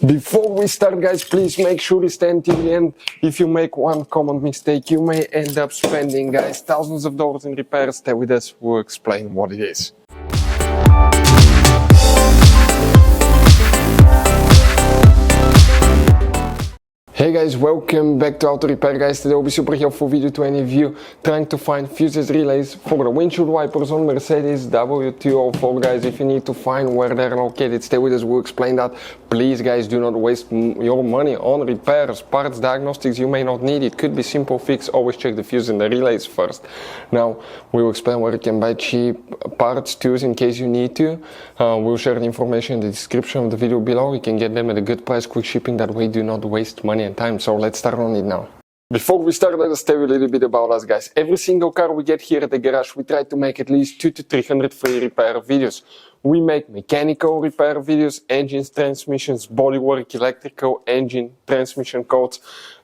Before we start, guys, please make sure you stay until the end. If you make one common mistake, you may end up spending, guys, thousands of dollars in repairs. Stay with us, we'll explain what it is. Hey guys, welcome back to Auto Repair, guys. Today will be super helpful video to any of you trying to find fuses relays for the windshield wipers on Mercedes W204, guys. If you need to find where they're located, stay with us, we'll explain that. Please, guys, do not waste your money on repairs, parts, diagnostics. You may not need it. Could be simple fix. Always check the fuse and the relays first. Now we will explain where you can buy cheap parts, tools in case you need to. We'll share the information in the description of the video below. You can get them at a good price, quick shipping. That way do not waste money and time. So let's start on it now. Before we start, let us tell you a little bit about us, guys. Every single car we get here at the garage, we try to make at least 200 to 300 free repair videos. We make mechanical repair videos, engines, transmissions, bodywork, electrical, engine, transmission codes,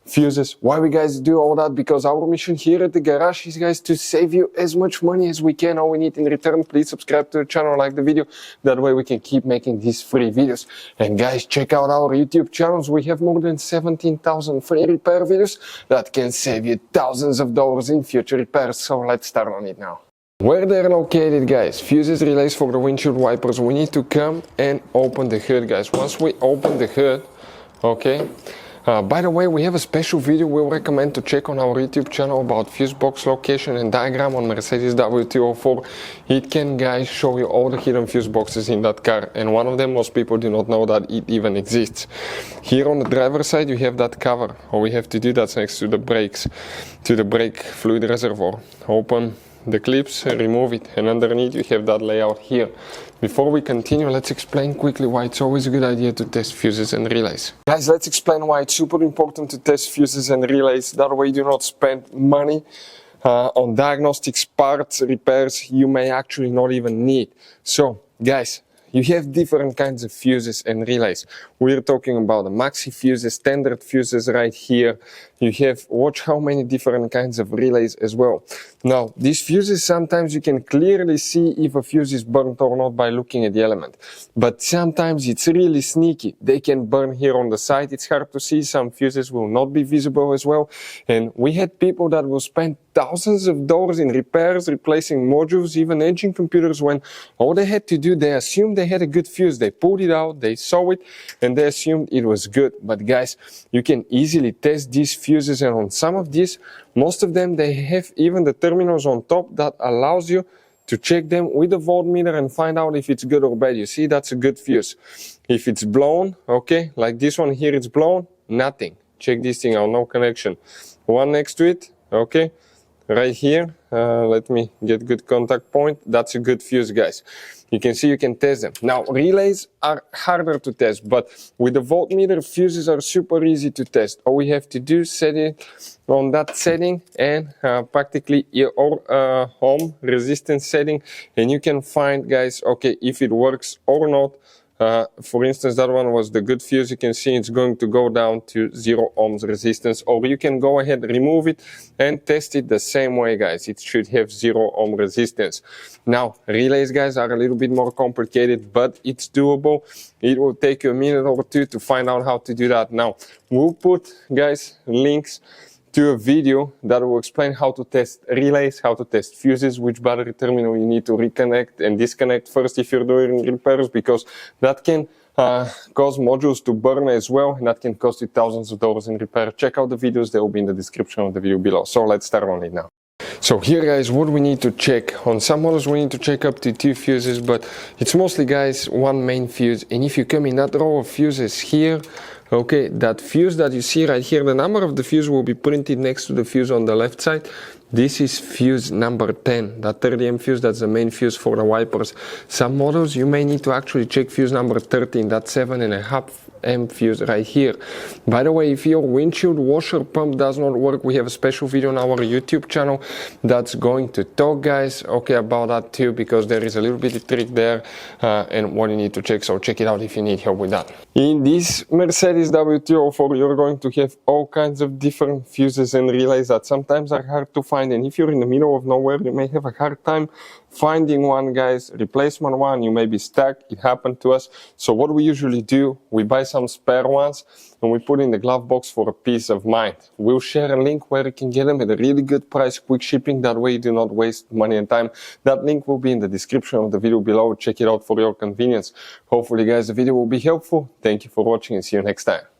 fuses. Why we guys do all that? Because our mission here at the garage is, guys, to save you as much money as we can. All we need in return, please subscribe to the channel, like the video. That way we can keep making these free videos. And guys, check out our YouTube channels. We have more than 17,000 free repair videos that can save you thousands of dollars in future repairs. So let's start on it now. Where they're located, guys, fuses, relays for the windshield wipers, we need to come and open the hood, guys. Once we open the hood, okay, by the way, we have a special video we'll recommend to check on our YouTube channel about fuse box location and diagram on Mercedes W204. It can, guys, show you all the hidden fuse boxes in that car, and one of them, most people do not know that it even exists. Here on the driver's side you have that cover. All we have to do, that's next to the brakes, to the brake fluid reservoir. Open the clips, remove it, and underneath you have that layout here. Before we continue, let's explain quickly why it's always a good idea to test fuses and relays. Guys, let's explain why it's super important to test fuses and relays. That way you do not spend money on diagnostics, parts, repairs you may actually not even need. So, guys, you have different kinds of fuses and relays. We're talking about the maxi fuses, standard fuses right here. You have, watch how many different kinds of relays as well. Now, these fuses, sometimes you can clearly see if a fuse is burnt or not by looking at the element. But sometimes it's really sneaky. They can burn here on the side. It's hard to see. Some fuses will not be visible as well. And we had people that will spend thousands of dollars in repairs, replacing modules, even engine computers, when all they had to do, they assumed they had a good fuse. They pulled it out, they saw it, and they assumed it was good. But guys, you can easily test these fuses, and on some of these, most of them, they have even the terminals on top that allows you to check them with a voltmeter and find out if it's good or bad. You see, that's a good fuse. If it's blown, okay, like this one here, it's blown, nothing. Check this thing out, no connection. One next to it, okay. Right here, let me get good contact point. That's a good fuse, guys. You can see you can test them. Now, relays are harder to test, but with the voltmeter, fuses are super easy to test. All we have to do is set it on that setting and practically your ohm resistance setting, and you can find, guys, okay, if it works or not. For instance, that one was the good fuse. You can see it's going to go down to 0 ohms resistance, or you can go ahead, remove it, and test it the same way, guys. It should have 0 ohm resistance. Now, relays, guys, are a little bit more complicated, but it's doable. It will take you a minute or two to find out how to do that. Now, we'll put, guys, links to a video that will explain how to test relays, how to test fuses, which battery terminal you need to reconnect and disconnect first if you're doing repairs, because that can cause modules to burn as well, and that can cost you thousands of dollars in repair. Check out the videos, they will be in the description of the video below. So let's start on it now. So here, guys, what we need to check. On some models we need to check up to 2 fuses, but it's mostly, guys, one main fuse. And if you come in that row of fuses here, okay, that fuse that you see right here, the number of the fuse will be printed next to the fuse on the left side. This is fuse number 10, that 30 amp fuse, that's the main fuse for the wipers. Some models you may need to actually check fuse number 13, that 7.5 amp fuse right here. By the way, if your windshield washer pump does not work, we have a special video on our YouTube channel that's going to talk, guys, okay, about that too, because there is a little bit of trick there and what you need to check. So check it out if you need help with that. In this Mercedes Mercedes W204, you're going to have all kinds of different fuses and relays that sometimes are hard to find, and if you're in the middle of nowhere, you may have a hard time finding one, guys. Replacement one, you may be stuck. It happened to us. So what we usually do, we buy some spare ones and we put in the glove box for a peace of mind. We'll share a link where you can get them at a really good price, quick shipping. That way you do not waste money and time. That link will be in the description of the video below. Check it out for your convenience. Hopefully, guys, the video will be helpful. Thank you for watching and see you next time.